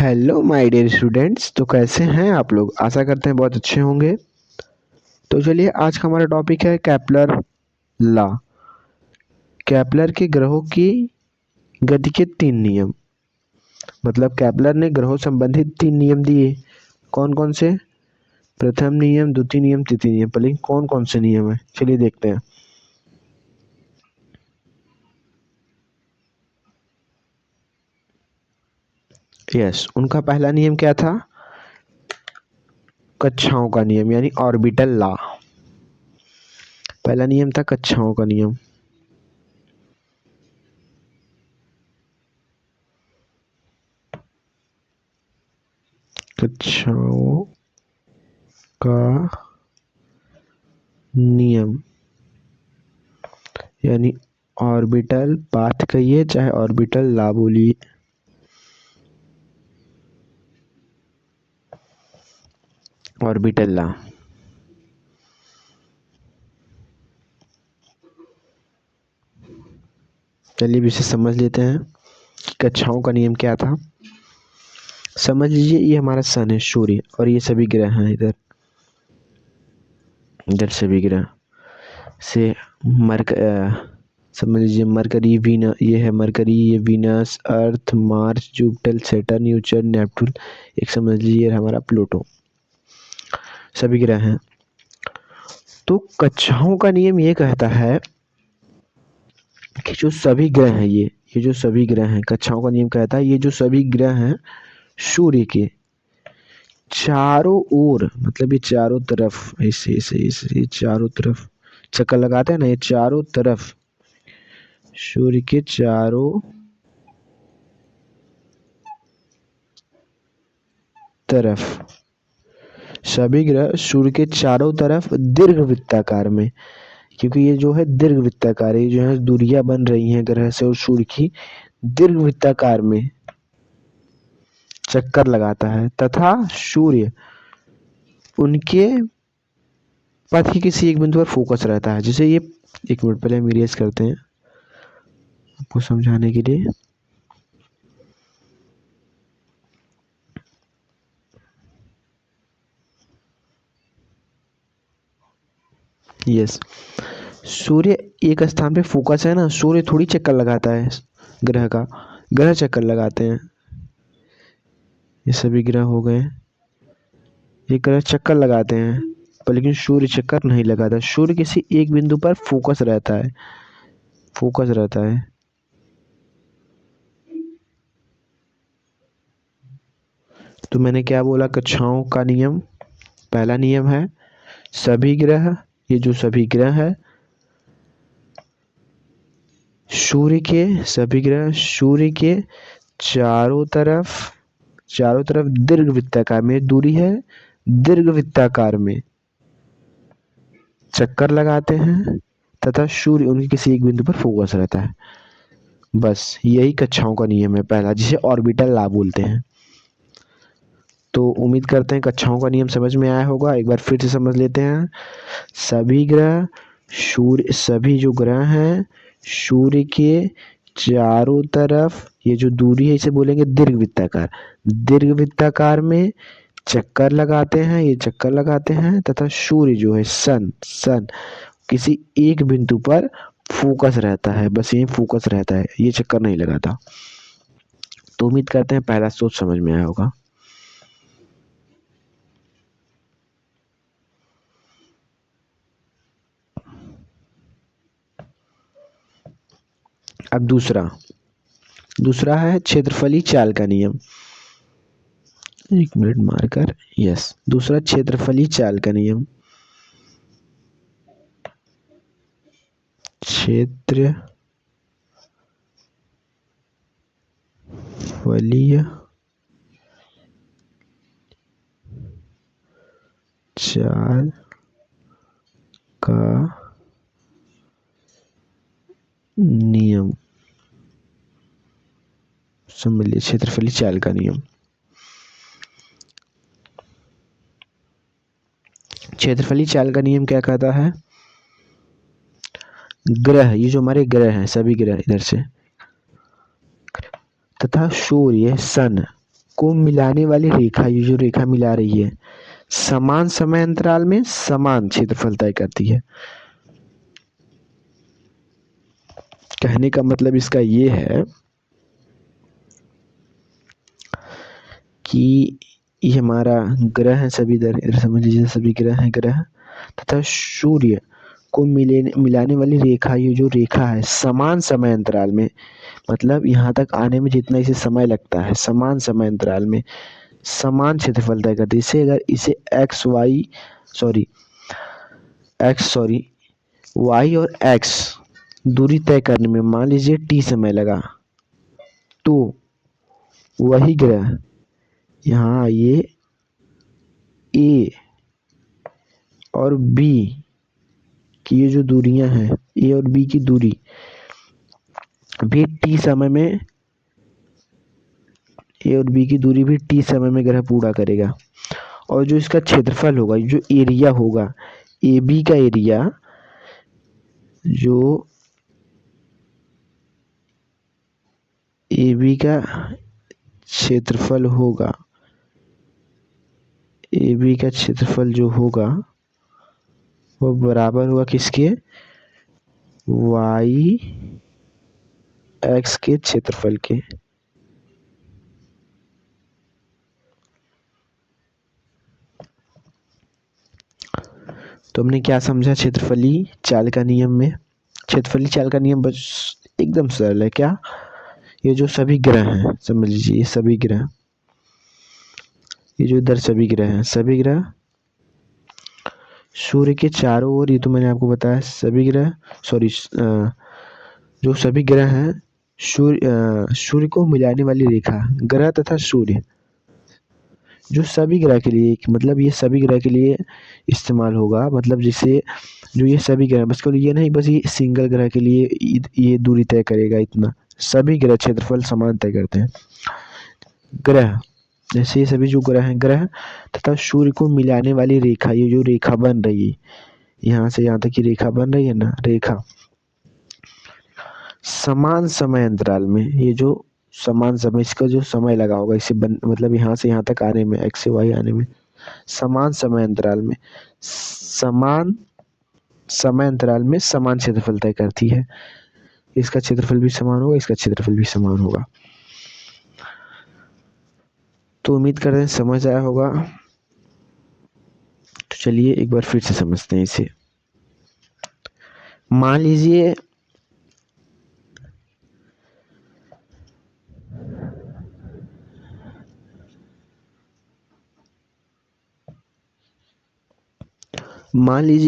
Hello my dear students. तो कैसे हैं आप लोग? आशा करते हैं बहुत अच्छे होंगे। तो चलिए, आज का हमारा टॉपिक है केपलर लॉ। केपलर के ग्रहों की गति के 3 नियम। मतलब केपलर ने ग्रहों संबंधित 3 नियम दिए। कौन कौन से? प्रथम नियम, द्वितीय नियम, तृतीय नियम। पर लेकिन कौन कौन से नियम है, चलिए देखते हैं। उनका पहला नियम क्या था? कक्षाओं का नियम यानी ऑर्बिटल लॉ। पहला नियम था कक्षाओं का नियम। कक्षाओं का नियम यानी ऑर्बिटल पाथ कहिए चाहे ऑर्बिटल लॉ बोलिए। Orbital law. चलिए इसे समझ लेते हैं कि कक्षाओं का नियम क्या था। समझ लीजिए, ये हमारा सन है, सूर्य, और ये सभी ग्रह हैं। इधर इधर सभी ग्रह से समझ लीजिए मरकरी, ये है मरकरी, ये Venus, Earth, Mars, Jupiter, Saturn, Uranus, Neptune. एक समझ लीजिए हमारा प्लूटो। सभी ग्रह हैं। तो कक्षाओं का नियम ये कहता है कि जो सभी ग्रह हैं, ये जो सभी ग्रह हैं, कक्षाओं का नियम कहता है ये जो सभी ग्रह हैं सूर्य के चारों ओर, मतलब ये चारों तरफ ऐसे ऐसे ऐसे चारों तरफ चक्कर लगाते हैं ना, ये चारों तरफ सूर्य के चारों तरफ सभी ग्रह सूर्य के चारों तरफ दीर्घ वृत्ताकार में, क्योंकि ये जो है दीर्घ वृत्ताकार, ये जो है दूरियां बन रही हैं ग्रह से और सूर्य की, दीर्घ वृत्ताकार में चक्कर लगाता है तथा सूर्य उनके पथ के किसी एक बिंदु पर फोकस रहता है। जैसे ये, एक मिनट पहले हम इरेज करते हैं आपको समझाने के लिए। सूर्य एक स्थान पे फोकस है ना, सूर्य थोड़ी चक्कर लगाता है ग्रह का, ग्रह चक्कर लगाते हैं। ये सभी ग्रह हो गए, ये ग्रह चक्कर लगाते हैं, पर लेकिन सूर्य चक्कर नहीं लगाता। सूर्य किसी एक बिंदु पर फोकस रहता है, फोकस रहता है। तो मैंने क्या बोला? कक्षाओं का नियम पहला नियम है सभी ग्रह, ये जो सभी ग्रह है सूर्य के, सभी ग्रह सूर्य के चारों तरफ दीर्घ वृत्ताकार में, दूरी है दीर्घ वृत्ताकार में चक्कर लगाते हैं तथा सूर्य उनके किसी एक बिंदु पर फोकस रहता है। बस यही कक्षाओं का नियम है पहला, जिसे ऑर्बिटल लॉ बोलते हैं। तो उम्मीद करते हैं कक्षाओं का नियम समझ में आया होगा। एक बार फिर से समझ लेते हैं। सभी ग्रह सूर्य, सभी जो ग्रह हैं सूर्य के चारों तरफ, ये जो दूरी है इसे बोलेंगे दीर्घ वृत्ताकार, दीर्घ वृत्ताकार में चक्कर लगाते हैं, ये चक्कर लगाते हैं तथा सूर्य जो है सन किसी एक बिंदु पर फोकस रहता है। बस यही फोकस रहता है, ये चक्कर नहीं लगाता। तो उम्मीद करते हैं पहला सोच समझ में आया होगा। अब दूसरा है क्षेत्रफली चाल का नियम। एक मिनट मारकर, दूसरा क्षेत्रफली चाल का नियम। क्षेत्रफलीय चाल का नियम समझ लीजिए। क्षेत्रफली चाल का नियम, क्षेत्रफली चाल का नियम क्या कहता है? ग्रह, ये जो हमारे ग्रह हैं सभी ग्रह इधर से, तथा सूर्य सन को मिलाने वाली रेखा, ये जो रेखा मिला रही है, समान समय अंतराल में समान क्षेत्रफल तय करती है। कहने का मतलब इसका ये है कि ये हमारा ग्रह है, सभी इधर समझ लीजिए, सभी ग्रह हैं, ग्रह तथा सूर्य को मिलाने वाली रेखा, ये जो रेखा है समान समय अंतराल में, मतलब यहाँ तक आने में जितना इसे समय लगता है, समान समय अंतराल में समान क्षेत्रफल तय करती है। इसे अगर इसे वाई और एक्स दूरी तय करने में मान लीजिए टी समय लगा, तो वही ग्रह यहाँ ये ए और बी की ये जो दूरियां हैं, ए और बी की दूरी भी टी समय में, ए और बी की दूरी भी टी समय में ग्रह पूरा करेगा। और जो इसका क्षेत्रफल होगा, जो एरिया होगा, ए बी का एरिया, जो ए बी का क्षेत्रफल होगा, ए बी का क्षेत्रफल जो होगा वो बराबर होगा किसके, वाई एक्स के क्षेत्रफल के। तो हमने क्या समझा क्षेत्रफली चाल का नियम में? क्षेत्रफली चाल का नियम बस एकदम सरल है। क्या? ये जो सभी ग्रह हैं, समझ लीजिए ये सभी ग्रह, ये जो इधर सभी ग्रह हैं, सभी ग्रह सूर्य के चारों ओर, ये तो मैंने आपको बताया, सभी ग्रह जो सभी ग्रह हैं सूर्य को मिलाने वाली रेखा, ग्रह तथा सूर्य, जो सभी ग्रह के लिए, मतलब ये सभी ग्रह के लिए इस्तेमाल होगा, मतलब जिसे जो ये सभी ग्रह, बस ये नहीं बस ये सिंगल ग्रह के लिए ये दूरी तय करेगा इतना, सभी ग्रह क्षेत्रफल समान तय करते हैं। ग्रह जैसे ये सभी जो ग्रह हैं, ग्रह तथा सूर्य को मिलाने वाली रेखा, ये जो रेखा बन रही है यहाँ से यहाँ तक की रेखा बन रही है ना, रेखा समान समय अंतराल में, ये जो समान समय, इसका जो समय लगा होगा इसे मतलब यहाँ से यहाँ तक आने में, एक्स से वाई आने में, समान समय अंतराल में, समान समय अंतराल में समान क्षेत्रफल तय करती है। इसका क्षेत्रफल भी समान होगा, इसका क्षेत्रफल भी समान होगा। तो उम्मीद करते हैं समझ आया होगा। तो चलिए एक बार फिर से समझते हैं इसे। मान लीजिए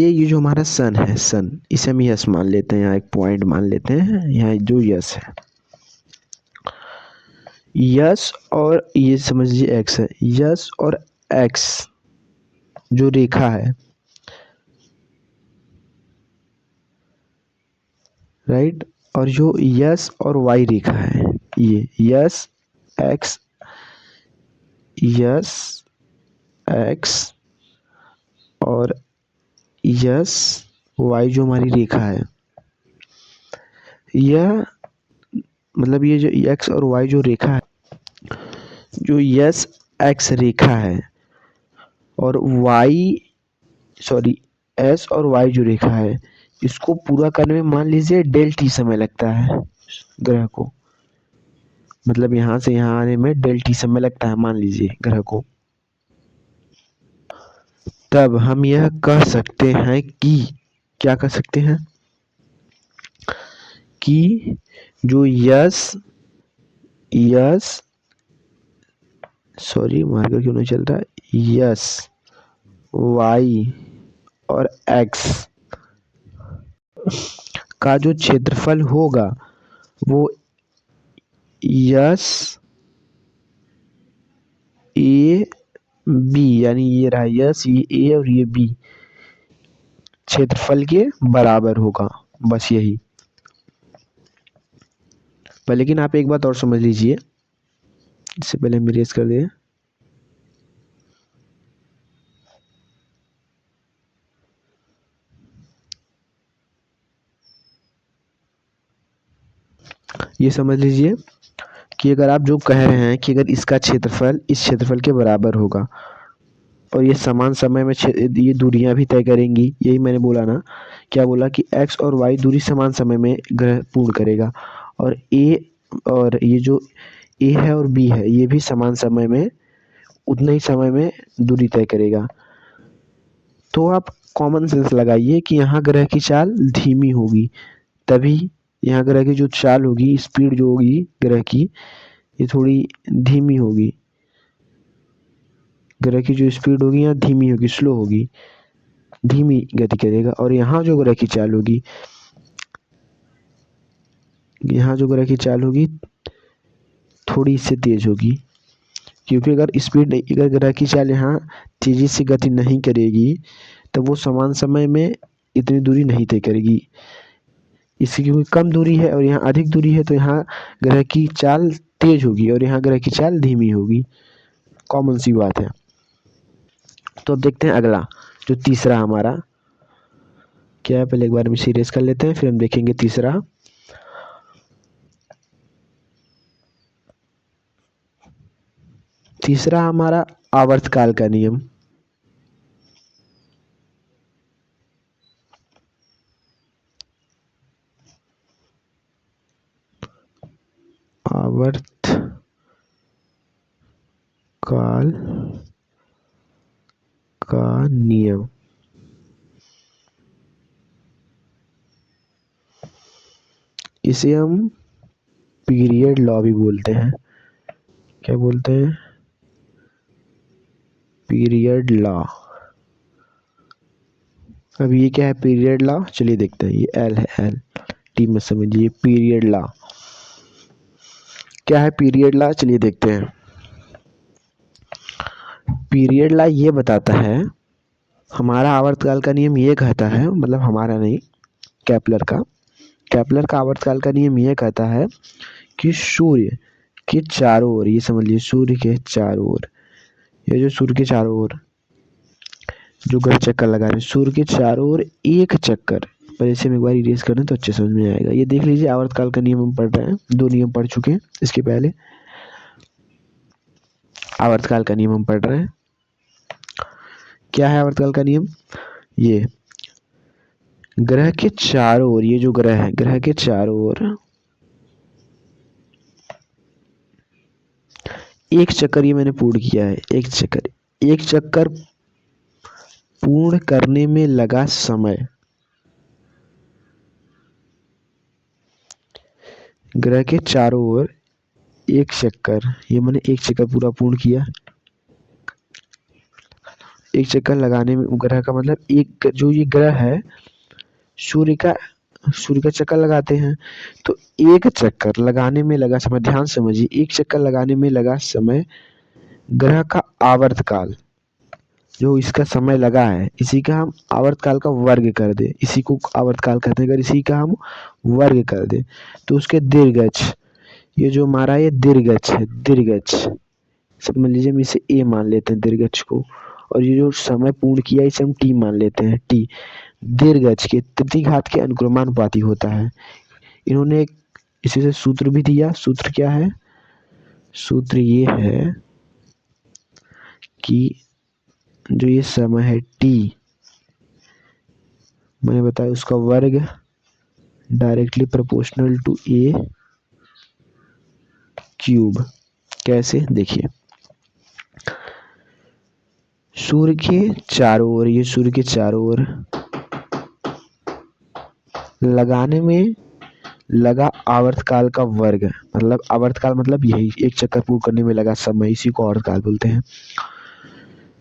ये जो हमारा सन है, सन, इसे हम यस मान लेते हैं, यहाँ एक पॉइंट मान लेते हैं, यहाँ जो यस है, यस और ये समझ लीजिए एक्स है, यस और एक्स जो रेखा है, राइट, और जो यस और वाई रेखा है, ये यस एक्स, यस एक्स और यस वाई जो हमारी रेखा है, यह मतलब ये जो एक्स और वाई जो रेखा है, जो यस एक्स रेखा है और वाई एस और वाई जो रेखा है, इसको पूरा करने में मान लीजिए डेल टी समय लगता है ग्रह को, मतलब यहाँ से यहाँ आने में डेल टी समय लगता है मान लीजिए ग्रह को। तब हम यह कह सकते हैं कि, क्या कह सकते हैं कि जो मार्कर क्यों नहीं चल रहा है, यस वाई और एक्स का जो क्षेत्रफल होगा वो यस ए बी, यानी ये रहा यस, ये ए और ये बी क्षेत्रफल के बराबर होगा, बस यही। पर लेकिन आप एक बात और समझ लीजिए, इससे पहले हम इरेज कर दें, ये समझ लीजिए कि अगर आप जो कह रहे हैं कि अगर इसका क्षेत्रफल इस क्षेत्रफल के बराबर होगा और ये समान समय में ये दूरियां भी तय करेंगी, यही मैंने बोला ना, क्या बोला कि एक्स और वाई दूरी समान समय में ग्रह पूर्ण करेगा, और ए और ये जो ए है और बी है ये भी समान समय में उतने ही समय में दूरी तय करेगा। तो आप कॉमन सेंस लगाइए कि यहाँ ग्रह की चाल धीमी होगी, तभी यहाँ ग्रह की जो चाल होगी, स्पीड जो होगी ग्रह की, ये थोड़ी धीमी होगी। ग्रह की जो स्पीड होगी यहाँ धीमी होगी, स्लो होगी, धीमी गति करेगा। और यहाँ जो ग्रह की चाल होगी, यहाँ जो ग्रह की चाल होगी थोड़ी इससे तेज होगी, क्योंकि अगर ग्रह की चाल यहाँ तेजी से गति नहीं करेगी तो वो समान समय में इतनी दूरी नहीं तय करेगी। इसकी क्योंकि कम दूरी है और यहाँ अधिक दूरी है, तो यहाँ ग्रह की चाल तेज होगी और यहाँ ग्रह की चाल धीमी होगी। कॉमन सी बात है। तो अब देखते हैं अगला, जो तीसरा हमारा क्या है। पहले एक बार हम इसे इरेज कर लेते हैं, फिर हम देखेंगे तीसरा। तीसरा हमारा आवर्तकाल का नियम। आवर्तकाल का नियम, इसे हम पीरियड लॉ भी बोलते हैं। क्या बोलते हैं? Period law. अब ये क्या है पीरियड लॉ, चलिए देखते हैं। ये एल है, एल टी में समझिए। पीरियड लॉ क्या है? पीरियड लॉ चलिए देखते हैं। पीरियड लॉ ये बताता है, हमारा आवर्तकाल का नियम ये कहता है, मतलब हमारा नहीं, केपलर का आवर्तकाल का नियम ये कहता है कि सूर्य के चारों ओर, ये समझ लीजिए सूर्य के चारों ओर, ये जो सूर्य के चारों ओर जो ग्रह चक्कर लगा रहे हैं, सूर्य के चारों ओर एक चक्कर, पर इसे हम एक बार इरेज कर दें तो अच्छे समझ में आएगा। ये देख लीजिए आवर्तकाल का नियम हम पढ़ रहे हैं, दो नियम पढ़ चुके हैं इसके पहले। आवर्तकाल का नियम हम पढ़ रहे हैं। क्या है आवर्तकाल का नियम? ये ग्रह के चारों ओर, ये जो ग्रह है ग्रह के चारों ओर एक चक्कर, ये मैंने पूर्ण किया है, एक चक्कर पूर्ण करने में लगा समय, ग्रह के चारों ओर एक चक्कर, ये मैंने एक चक्कर पूरा पूर्ण किया। एक चक्कर लगाने में, ग्रह का मतलब एक, जो ये ग्रह है सूर्य का चक्कर लगाते हैं, तो एक चक्कर लगाने में लगा समय, ध्यान समझिए, एक चक्कर लगाने में लगा समय ग्रह का आवर्तकाल, जो इसका समय लगा है, इसी का हम आवर्तकाल का वर्ग कर दे, इसी को आवर्तकाल कहते हैं। अगर इसी का हम वर्ग कर दे तो उसके दीर्घच, ये जो हमारा ये दीर्घच है, दीर्घच समझ लीजिए, हम इसे ए मान लेते हैं दीर्घच को, और ये जो समय पूर्ण किया इसे हम टी मान लेते हैं, टी। दीर्घच के तृतीय घात के अनुक्रमानुपाती होता है। इन्होंने एक इसी से सूत्र भी दिया। सूत्र क्या है? सूत्र ये है कि जो ये समय है टी, मैंने बताया उसका वर्ग directly proportional to a cube. कैसे? देखिए, सूर्य के चारों ओर, ये सूर्य के चारों ओर लगाने में लगा आवर्तकाल का वर्ग, मतलब आवर्तकाल मतलब यही एक चक्कर पूर्ण करने में लगा समय, इसी को आवर्तकाल बोलते हैं।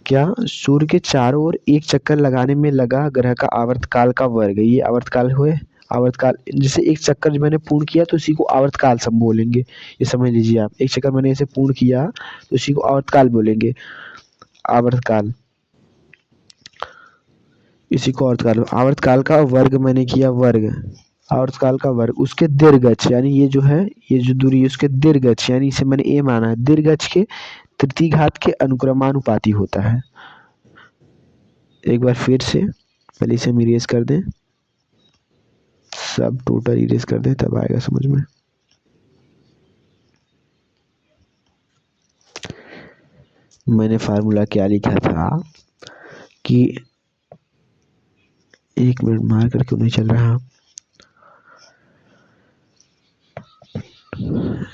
क्या? सूर्य के चारों ओर एक चक्कर लगाने में लगा ग्रह का आवर्तकाल का वर्ग, ये आवर्तकाल हुए। आवर्तकाल जैसे एक चक्कर जो मैंने पूर्ण किया तो इसी को आवर्तकाल सब बोलेंगे, ये समझ लीजिए आप। एक चक्कर मैंने ऐसे पूर्ण किया तो इसी को आवर्तकाल बोलेंगे, आवर्तकाल, इसी को आवर्तकाल। आवर्तकाल का वर्ग मैंने किया, वर्ग आवर्तकाल का वर्ग, उसके दीर्घच यानी ये जो है, ये जो दूरी है उसके दीर्घच, यानी इसे मैंने ए माना है, दीर्घच के तृतीय घात के अनुक्रमानुपाती होता है। एक बार फिर से पहले इसे हम इरेज कर दें, सब टोटल इरेज कर दें, तब आएगा समझ में। मैंने फार्मूला क्या लिखा था कि 1 मिनट मार कर क्यों नहीं चल रहा।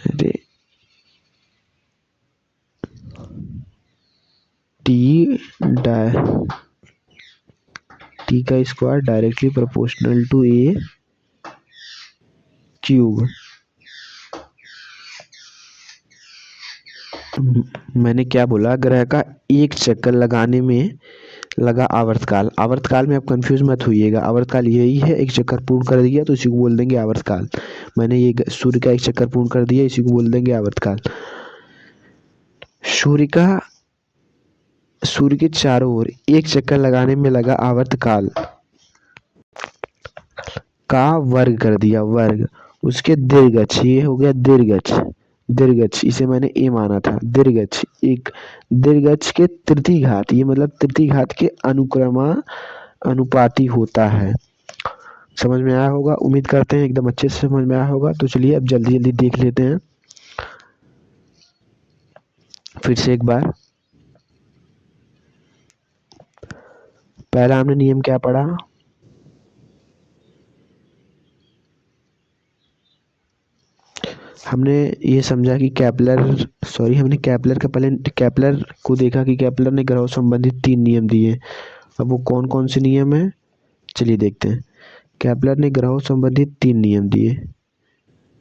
अरे टी का square directly proportional to a cube. मैंने क्या बोला, ग्रह का एक चक्कर लगाने में लगा आवर्तकाल। आवर्तकाल में आप कंफ्यूज मत होइएगा, आवर्तकाल यही है, एक चक्कर पूर्ण कर दिया तो इसी को बोल देंगे आवर्तकाल। मैंने ये सूर्य का एक चक्कर पूर्ण कर दिया, इसी को बोल देंगे आवर्तकाल। सूर्य के चारों ओर एक चक्कर लगाने में लगा आवर्तकाल का वर्ग कर दिया, वर्ग। उसके दीर्घच, ये हो गया दीर्घच। दीर्घच इसे मैंने ए माना था। दीर्घच एक दीर्घच के तृतीय घात, ये मतलब तृतीय घात के अनुपाती होता है। समझ में आया होगा, उम्मीद करते हैं एकदम अच्छे से समझ में आया होगा। तो चलिए अब जल्दी जल्दी देख लेते हैं फिर से एक बार। पहला हमने नियम क्या पढ़ा, हमने ये समझा कि हमने केपलर का पहले केपलर को देखा कि केपलर ने ग्रहों संबंधित 3 नियम दिए। अब वो कौन कौन से नियम है, चलिए देखते हैं। केपलर ने ग्रहों संबंधित 3 नियम दिए।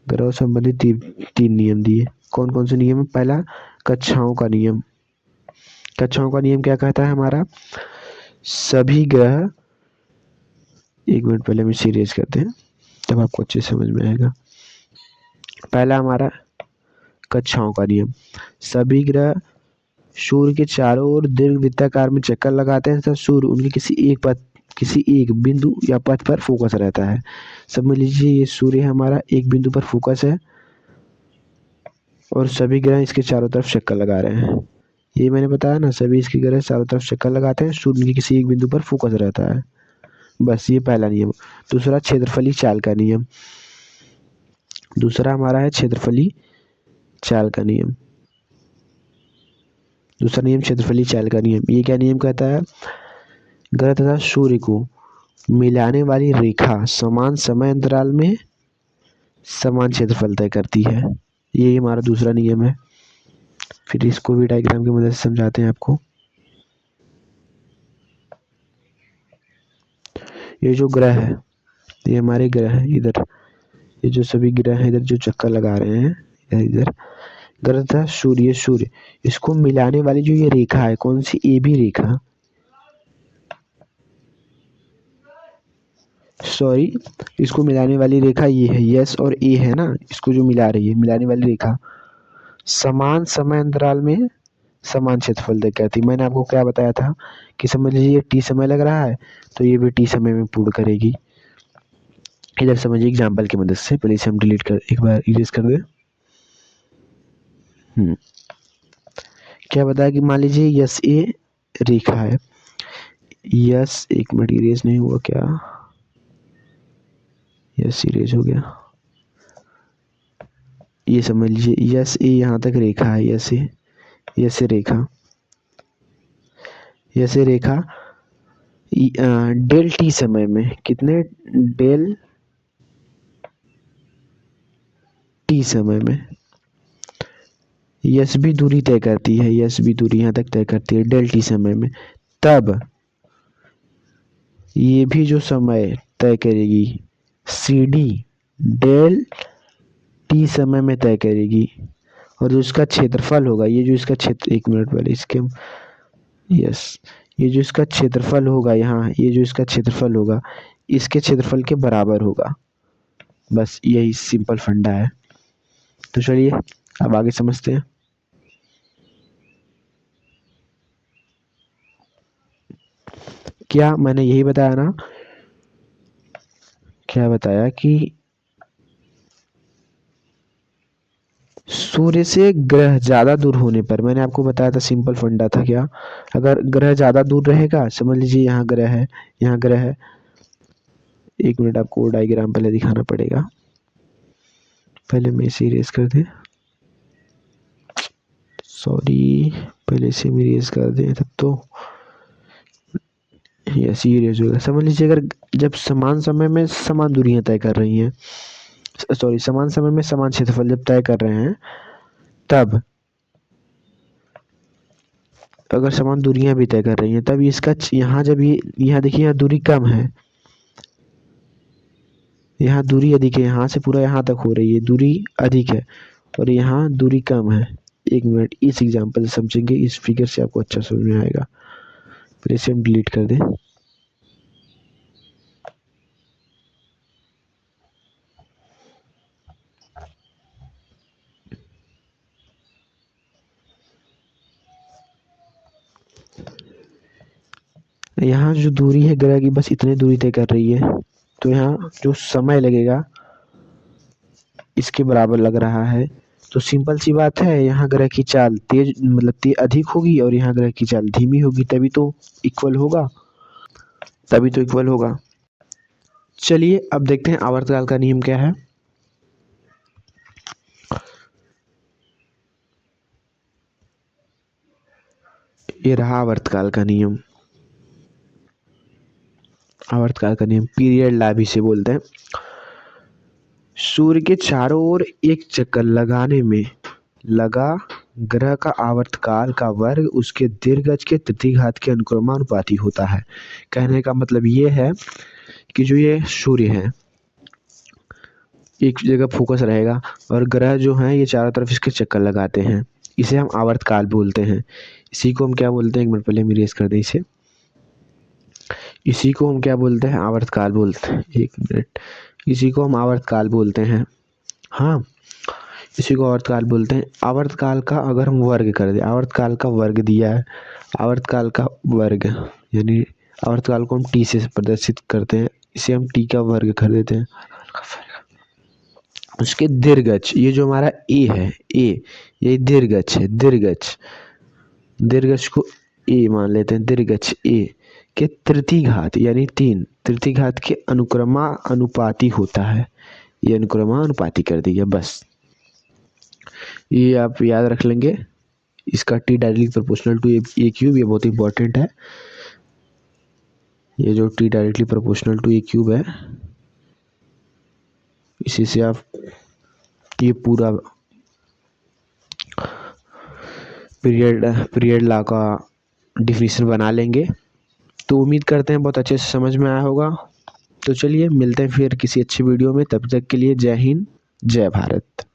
ग्रहों संबंधित 3 नियम दिए। कौन कौन से नियम है, पहला कक्षाओं का नियम। कक्षाओं का नियम क्या कहता है हमारा, सभी ग्रह, 1 मिनट पहले हम इसे इरेज करते हैं तब आपको अच्छे समझ में आएगा। पहला हमारा कक्षाओं का नियम, सभी ग्रह सूर्य के चारों ओर दीर्घवृत्ताकार में चक्कर लगाते हैं तथा सूर्य उनके किसी एक बिंदु या पथ पर फोकस रहता है। समझ लीजिए ये सूर्य हमारा एक बिंदु पर फोकस है और सभी ग्रह इसके चारों तरफ चक्कर लगा रहे हैं। ये मैंने बताया ना, सभी इसके ग्रह चारों तरफ चक्कर लगाते हैं, सूर्य उनके किसी एक बिंदु पर फोकस रहता है। बस ये पहला नियम। दूसरा क्षेत्रफली चाल का नियम। दूसरा हमारा है क्षेत्रफली चाल का नियम। दूसरा नियम क्षेत्रफली चाल का नियम। ये क्या नियम कहता है, ग्रह तथा सूर्य को मिलाने वाली रेखा समान समय अंतराल में समान क्षेत्रफल तय करती है। ये हमारा दूसरा नियम है। फिर इसको भी डायग्राम की मदद से समझाते हैं आपको। ये जो ग्रह है, ये हमारे ग्रह है, इधर ये जो सभी ग्रह हैं इधर जो चक्कर लगा रहे हैं इधर ग्रह तथा सूर्य, इसको मिलाने वाली जो ये रेखा है, कौन सी, ए बी रेखा, सॉरी, इसको मिलाने वाली रेखा ये है, यस और ए है ना, इसको जो मिला रही है, मिलाने वाली रेखा समान समय अंतराल में समान क्षेत्रफल तय करती है। मैंने आपको क्या बताया था कि समझ लीजिए टी समय लग रहा है तो ये भी टी समय में पूर्ण करेगी। इधर समझिए एग्जाम्पल की मदद से, पहले इसे हम डिलीट कर, एक बार इरेज कर दें। क्या बताया कि मान लीजिए यस ए रेखा है, यस, 1 मिनट इरेज नहीं हुआ क्या, यस इरेज हो गया। ये समझ लीजिए यस ए यहाँ तक रेखा है, यस ए रेखा, यस ए रेखा डेल टी समय में, कितने, डेल टी समय में यस भी दूरी तय करती है, यस भी दूरी यहाँ तक तय करती है डेल टी समय में, तब ये भी जो समय तय करेगी सी डी डेल टी समय में तय करेगी। और जो इसका क्षेत्रफल होगा, ये जो इसका क्षेत्र, 1 मिनट पहले इसके, यस, ये जो इसका क्षेत्रफल होगा यहाँ, ये जो इसका क्षेत्रफल होगा इसके क्षेत्रफल के बराबर होगा। बस यही सिंपल फंडा है। तो चलिए अब आगे समझते हैं। क्या मैंने यही बताया ना, क्या बताया कि सूर्य से ग्रह ज्यादा दूर होने पर, मैंने आपको बताया था सिंपल फंडा था क्या, अगर ग्रह ज्यादा दूर रहेगा, समझ लीजिए यहाँ ग्रह है, यहाँ ग्रह है, 1 मिनट आपको डायग्राम पहले दिखाना पड़ेगा, पहले मैं इसे इरेज कर दे, सॉरी, पहले से इरेज कर दें तब तो यस ये इरेज होगा। समझ लीजिए अगर जब समान समय में समान दूरियां तय कर रही हैं, सॉरी समान समय में समान क्षेत्रफल जब तय कर रहे हैं, तब अगर समान दूरियां भी तय कर रही हैं तब इसका यहाँ जब ये यहाँ देखिए यहाँ दूरी कम है, यहाँ दूरी अधिक है, यहाँ से पूरा यहाँ तक हो रही है दूरी अधिक है और यहाँ दूरी कम है। एक मिनट इस एग्जांपल से समझेंगे, इस फिगर से आपको अच्छा समझ में आएगा। फिर इसे हम डिलीट कर दें। यहाँ जो दूरी है ग्रह की बस इतनी दूरी तय कर रही है, तो यहाँ जो समय लगेगा इसके बराबर लग रहा है। तो सिंपल सी बात है, यहाँ ग्रह की चाल तेज मतलब तेज अधिक होगी और यहाँ ग्रह की चाल धीमी होगी, तभी तो इक्वल होगा, तभी तो इक्वल होगा। चलिए अब देखते हैं आवर्तकाल का नियम क्या है। ये रहा आवर्तकाल का नियम। आवर्तकाल का नियम पीरियड लॉ भी से बोलते हैं। सूर्य के चारों ओर एक चक्कर लगाने में लगा ग्रह का आवर्तकाल का वर्ग उसके दीर्घज के तृतीघात के अनुक्रमानुपाती होता है। कहने का मतलब ये है कि जो ये सूर्य है एक जगह फोकस रहेगा और ग्रह जो हैं ये चारों तरफ इसके चक्कर लगाते हैं, इसे हम आवर्तकाल बोलते हैं। इसी को हम क्या बोलते हैं, एक मिनट पहले हम इरेज कर दें इसे। इसी को हम क्या बोलते हैं, आवर्तकाल बोलते हैं। एक मिनट, इसी को हम आवर्तकाल बोलते हैं। हाँ, इसी को आवर्तकाल बोलते हैं। आवर्तकाल का अगर हम वर्ग कर दें, आवर्तकाल का वर्ग दिया है, आवर्तकाल का वर्ग यानी आवर्तकाल को हम टी से प्रदर्शित करते हैं, इसे हम टी का वर्ग कर देते हैं। उसके दीर्घज, ये जो हमारा ए है, ए ये दीर्घज है, दीर्घज को ए मान लेते हैं। दीर्घज ए के तृतीघात यानी 3 तृतीघात के अनुक्रमानुपाती होता है। ये अनुक्रमानुपाती कर दिया बस, ये आप याद रख लेंगे। इसका T directly proportional to a cube, ये बहुत इंपॉर्टेंट है। ये जो T directly proportional to a cube है, इसी से आप ये पूरा पीरियड लॉ का डिफिनीशन बना लेंगे। तो उम्मीद करते हैं बहुत अच्छे से समझ में आया होगा। तो चलिए मिलते हैं फिर किसी अच्छी वीडियो में, तब तक के लिए जय हिंद जय भारत।